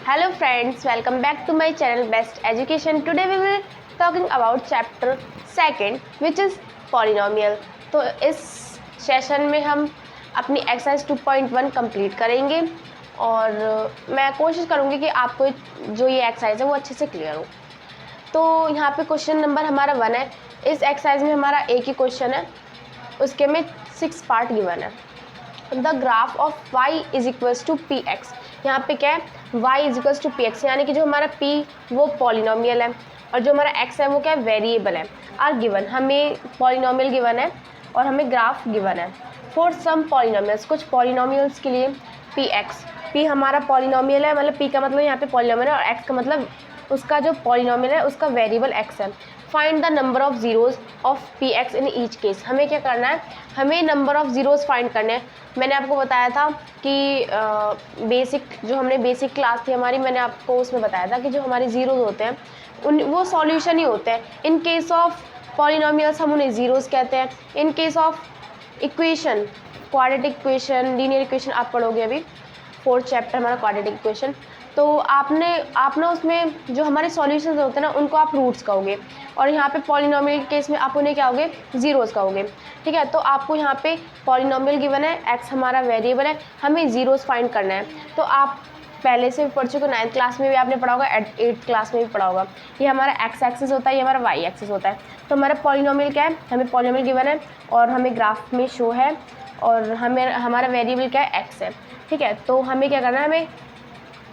Hello friends, welcome back to my channel Best Education. Today we will talking about chapter second which is polynomial. तो इस session में हम अपनी exercise 2.1 complete करेंगे और मैं कोशिश करूँगी कि आपको जो ये एक्सरसाइज है वो अच्छे से क्लियर हो। तो यहाँ पे क्वेश्चन नंबर हमारा 1 है। इस एक्सरसाइज में हमारा एक ही क्वेश्चन है, उसके में 6 पार्ट गिवन है। The graph of y is equals to p x. यहाँ पे क्या है, y is equals to p x, यानी कि जो हमारा p वो पॉलिनोमियल है और जो हमारा x है वो क्या है, वेरिएबल है। आर गिवन, हमें पॉलिनोमियल गिवन है और हमें ग्राफ गिवन है। फॉर सम पॉलिनोमियल्स, कुछ पॉलिनोमियल्स के लिए पी एक्स, p हमारा पॉलिनोमियल है, मतलब p का मतलब यहाँ पे पॉलिनोमियल है और x का मतलब उसका जो पॉलिनोमियल है उसका वेरिएबल x है। Find the number of zeros of P x in each case. हमें क्या करना है, हमें नंबर ऑफ ज़ीरोज़ फाइंड करने हैं। मैंने आपको बताया था कि बेसिक जो हमने बेसिक क्लास थी हमारी, मैंने आपको उसमें बताया था कि जो हमारे ज़ीरोज़ होते हैं उन वो सॉल्यूशन ही होते हैं। इन केस ऑफ पॉलिनोमियल्स हम उन्हें ज़ीरोज़ कहते हैं। In case of equation, quadratic equation, linear equation आप पढ़ोगे अभी, 4th चैप्टर हमारा क्वाड्रेटिक इक्वेशन। तो आप ना उसमें जो हमारे सॉल्यूशंस होते हैं ना उनको आप रूट्स कहोगे और यहाँ पे पॉलिनोमियल के केस में आप उन्हें क्या होगे, ज़ीरोज़ कहोगे। ठीक है, तो आपको यहाँ पे पॉलिनोमियल गिवन है, एक्स हमारा वेरिएबल है, हमें ज़ीरोज़ फाइंड करना है। तो आप पहले से भी पढ़ चुके, 9th क्लास में भी आपने पढ़ा होगा, 8th क्लास में भी पढ़ा होगा। ये हमारा एक्स एक्सिस होता है, ये हमारा वाई एक्सिस होता है। तो हमारा पॉलिनोमियल क्या है, हमें पॉलिनोमियल गिवन है और हमें ग्राफ में शो है और हमें हमारा वेरिएबल क्या है, एक्स है। ठीक है, तो हमें क्या करना है, हमें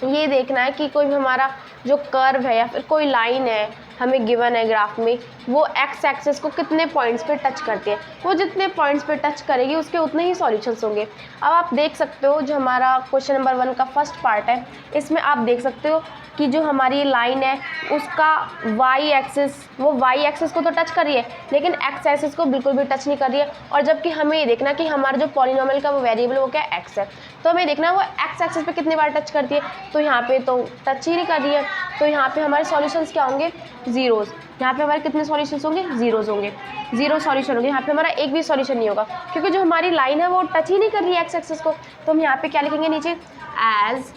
ये देखना है कि कोई भी हमारा जो कर्व है या फिर कोई लाइन है हमें गिवन है ग्राफ में, वो एक्स एक्सिस को कितने पॉइंट्स पे टच करती है। वो जितने पॉइंट्स पे टच करेगी उसके उतने ही सॉल्यूशंस होंगे। अब आप देख सकते हो जो हमारा क्वेश्चन नंबर 1 का फर्स्ट पार्ट है, इसमें आप देख सकते हो कि जो हमारी लाइन है उसका वाई एक्सिस, वो वाई एक्सिस को तो टच कर रही है लेकिन एक्स एक्सिस को बिल्कुल भी टच नहीं कर रही है। और जबकि हमें ये देखना कि हमारा जो पॉलिनोमियल का वो वेरिएबल वो क्या एक्स है, तो हमें देखना है वो एक्स एक्सिस पे कितनी बार टच करती है। तो यहाँ पे तो टच ही नहीं कर रही है, तो यहाँ पे हमारे सॉल्यूशंस क्या होंगे, ज़ीरोज़। यहाँ पे हमारे कितने सॉल्यूशंस होंगे, ज़ीरोज़ होंगे, ज़ीरो सॉल्यूशन होंगे। यहाँ पे हमारा एक भी सॉल्यूशन नहीं होगा क्योंकि जो हमारी लाइन है वो टच ही नहीं कर रही है एक्स एक्सिस को। तो हम यहाँ पे क्या लिखेंगे नीचे, as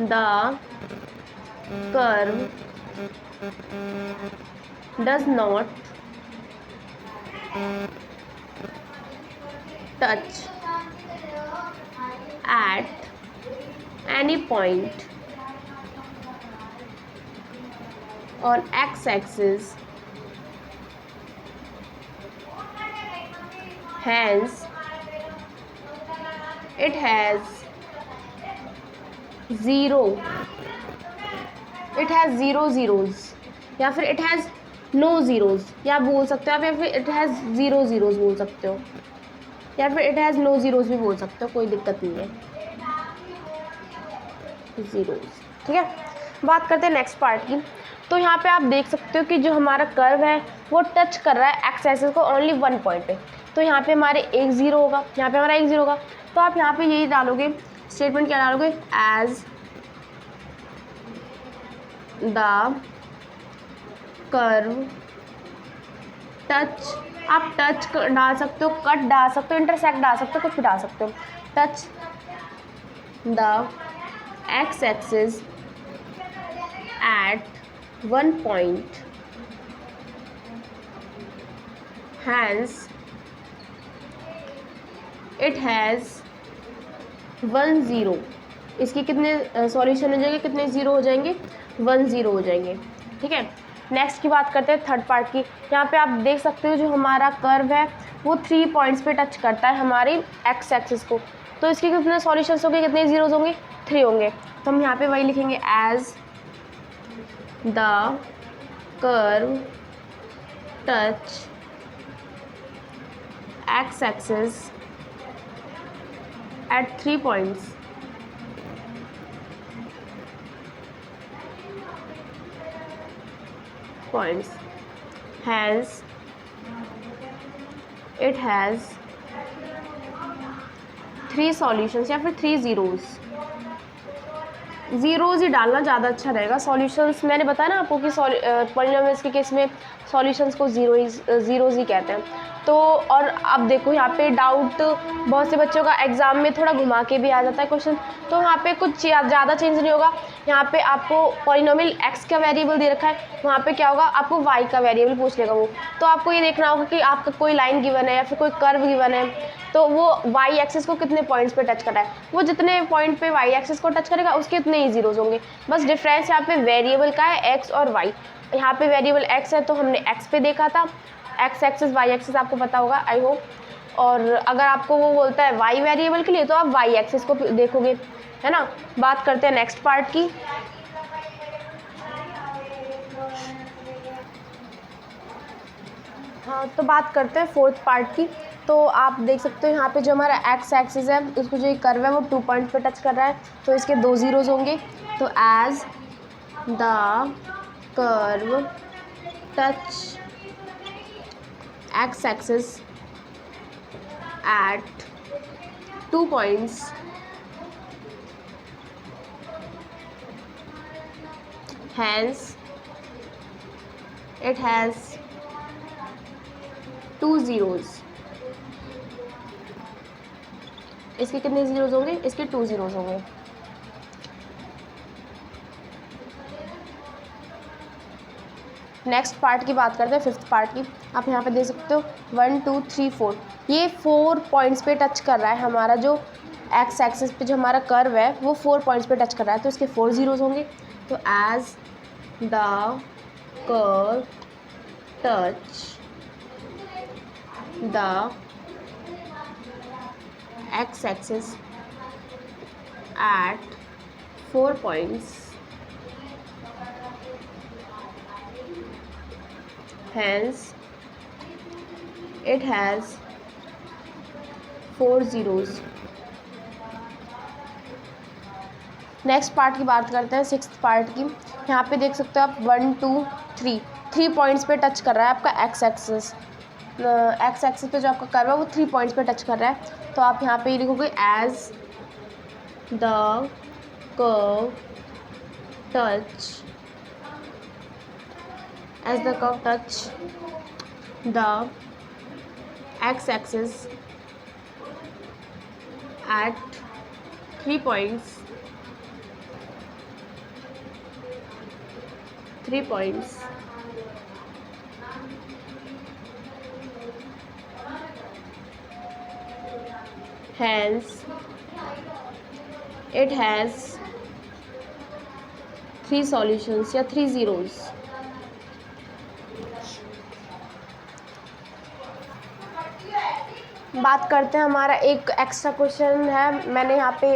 the curve does not touch at any point on x-axis, hence it has zero zeros या फिर इट हैज़ नो ज़ीरोज़, या बोल सकते हो आप, या फिर इट हैज़ ज़ीरो ज़ीरोज़ बोल सकते हो, या फिर इट हैज़ नो ज़ीरोज़ भी बोल सकते हो, कोई दिक्कत नहीं है, ज़ीरोज़। ठीक है, बात करते हैं नेक्स्ट पार्ट की। तो यहाँ पे आप देख सकते हो कि जो हमारा कर्व है वो टच कर रहा है एक्स एक्सिस को ओनली 1 पॉइंट पे। तो यहाँ पे हमारे एक ज़ीरो होगा, यहाँ पे हमारा एक ज़ीरो होगा। तो आप यहाँ पे यही डालोगे, स्टेटमेंट क्या डालोगे, एज द कर्व टच, आप टच डाल सकते हो, कट डाल सकते हो, इंटरसेक्ट डाल सकते हो, कुछ भी डाल सकते हो। Touch the x axis at 1 point, hence it has 1 zero. इसके कितने सॉल्यूशन हो जाएंगे, कितने ज़ीरो हो जाएंगे, 1 ज़ीरो हो जाएंगे। ठीक है, नेक्स्ट की बात करते हैं थर्ड पार्ट की। यहाँ पे आप देख सकते हो जो हमारा कर्व है वो 3 पॉइंट्स पे टच करता है हमारी एक्स एक्सिस को। तो इसके कितने सॉल्यूशंस होंगे, कितने ज़ीरोज़ होंगे, 3 होंगे। तो हम यहाँ पे वही लिखेंगे, as the curve touch x axis at 3 points, hence it has 3 solutions या फिर 3 ज़ीरोज़। ज़ीरोज़ ही डालना ज़्यादा अच्छा रहेगा। सॉल्यूशंस मैंने बताया ना आपको कि पॉलिनोमियल्स के केस में सॉल्यूशंस को ज़ीरोज़ ही कहते हैं। तो और अब देखो यहाँ पे डाउट बहुत से बच्चों का एग्ज़ाम में थोड़ा घुमा के भी आ जाता है क्वेश्चन, तो यहाँ पे कुछ ज़्यादा चेंज नहीं होगा। यहाँ पे आपको पॉलिनोमियल एक्स का वेरिएबल दे रखा है, वहाँ पे क्या होगा, आपको वाई का वेरिएबल पूछ लेगा वो। तो आपको ये देखना होगा कि आपका कोई लाइन गिवन है या फिर कोई कर्व गिवन है, तो वो वाई एक्सिस को कितने पॉइंट्स पे टच कर रहा है, वो जितने पॉइंट पे वाई एक्सिस को टच करेगा उसके इतने ही जीरोज होंगे। बस डिफरेंस यहाँ पे वेरिएबल का है, एक्स और वाई। यहाँ पे वेरिएबल एक्स है तो हमने एक्स पे देखा था, एक्स एक्सिस वाई एक्सिस आपको पता होगा आई होप। और अगर आपको वो बोलता है वाई वेरिएबल के लिए तो आप वाई एक्सिस को देखोगे, है ना। बात करते हैं नेक्स्ट पार्ट की। हाँ, तो बात करते हैं फोर्थ पार्ट की। तो आप देख सकते हो यहाँ पे जो हमारा एक्स एक्सिस है उसको जो ये कर्व है वो 2 पॉइंट पे टच कर रहा है, तो इसके 2 ज़ीरोज़ होंगे। तो as the curve touch x axis at 2 points, hence it has 2 zeros। इसके कितने ज़ीरोज़ होंगे, इसके 2 ज़ीरोज़ होंगे। नेक्स्ट पार्ट की बात करते हैं, फिफ्थ पार्ट की। आप यहाँ पे देख सकते हो 1 2 3 4, ये 4 पॉइंट्स पे टच कर रहा है। हमारा जो एक्स एक्सिस पे जो हमारा कर्व है वो 4 पॉइंट्स पे टच कर रहा है, तो इसके 4 ज़ीरोज़ होंगे। तो as the curve touch the x axis at 4 points, hence it has 4 zeros। Next part की बात करते हैं, सिक्स्थ पार्ट की। यहाँ पे देख सकते हो आप 1 2 3 पॉइंट्स पे टच कर रहा है आपका एक्स एक्सिस। एक्स एक्सिस पे जो आपका कर्व है वो 3 पॉइंट्स पे टच कर रहा है, तो आप यहाँ पे ये लिखोगे as the curve touch as the curve touch the x-axis at 3 points, hence it has 3 solutions या 3 zeros। बात करते हैं, हमारा एक एक्स्ट्रा क्वेश्चन है। मैंने यहाँ पे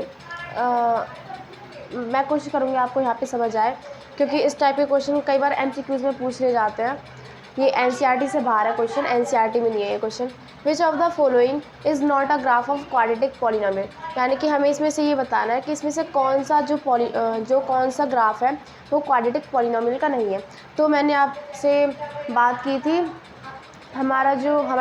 मैं कोशिश करूँगी आपको यहाँ पे समझ आए, क्योंकि इस टाइप के क्वेश्चन कई बार एमसीक्यूज़ में पूछ ले जाते हैं। ये एनसीईआरटी से बाहर है क्वेश्चन, एनसीईआरटी में नहीं है ये question. Which of the following is not a graph of quadratic polynomial, यानी कि हमें इसमें से ये बताना है कि इसमें से कौन सा कौन सा ग्राफ है वो क्वाड्रेटिक पॉलिनोमियल का नहीं है। तो मैंने आपसे बात की थी, हमारी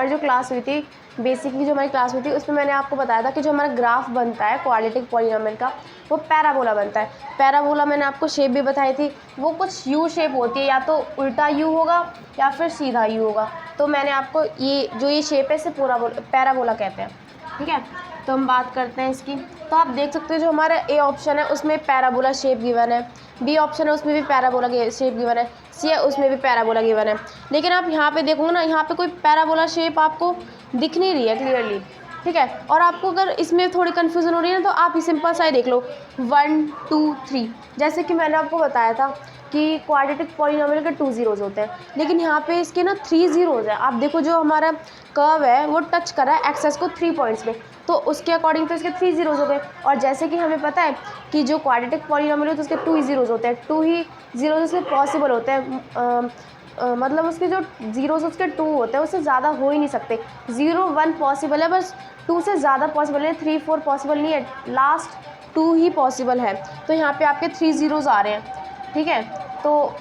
जो क्लास हुई थी, बेसिकली जो हमारी क्लास हुई थी, उसमें मैंने आपको बताया था कि जो हमारा ग्राफ बनता है क्वाड्रेटिक पॉलिनोमियल का वो पैराबोला बनता है। पैराबोला मैंने आपको शेप भी बताई थी, वो कुछ यू शेप होती है, या तो उल्टा यू होगा या फिर सीधा यू होगा। तो मैंने आपको ये शेप है इसे पैराबोला कहते हैं, ठीक है। तो हम बात करते हैं इसकी। तो आप देख सकते हो जो हमारा ए ऑप्शन है उसमें पैराबोला शेप गिवन है, बी ऑप्शन है उसमें भी पैराबोला शेप गिवन है, सी है उसमें भी पैराबोला गिवन है। लेकिन आप यहाँ पे देखोगे ना, यहाँ पे कोई पैराबोला शेप आपको दिख नहीं रही है क्लियरली, ठीक है। और आपको अगर इसमें थोड़ी कन्फ्यूज़न हो रही है ना, तो आप ही सिंपल सा ही देख लो 1 2 3। जैसे कि मैंने आपको बताया था कि क्वाड्रेटिक पॉलिनोमियल के 2 ज़ीरोज़ होते हैं, लेकिन यहाँ पे इसके ना 3 ज़ीरोज़ है। आप देखो जो हमारा कर्व है वो टच कर रहा है एक्सेस को 3 पॉइंट्स पे, तो उसके अकॉर्डिंग तो इसके 3 ज़ीरोज़ हो गए। और जैसे कि हमें पता है कि जो क्वाड्रेटिक पॉलिनोमियल होता है उसके 2 ही ज़ीरोज़ होते हैं, 2 ही ज़ीरोज़ उसके पॉसिबल होते हैं। मतलब उसके जो ज़ीरोज़ उसके 2 होते हैं, उससे ज़्यादा हो ही नहीं सकते। 0 1 पॉसिबल है, बस 2 से ज़्यादा पॉसिबल है, 3 4 पॉसिबल नहीं है, लास्ट 2 ही पॉसिबल है। तो यहाँ पे आपके 3 ज़ीरोज़ आ रहे हैं, ठीक है। तो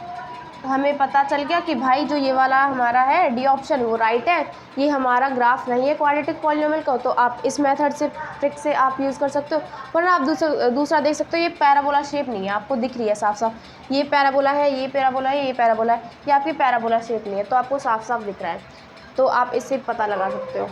हमें पता चल गया कि भाई जो ये वाला हमारा है डी ऑप्शन वो राइट है, ये हमारा ग्राफ नहीं है क्वाड्रेटिक पॉलिनोमियल का। तो आप इस मेथड से ट्रिक से आप यूज़ कर सकते हो। वरना आप दूसरा देख सकते हो, ये पैराबोला शेप नहीं है, आपको दिख रही है साफ साफ, ये पैराबोला है, ये पैराबोला है, ये पैराबोला है, ये आपकी पैराबोला शेप नहीं है, तो आपको साफ साफ दिख रहा है, तो आप इससे पता लगा सकते हो।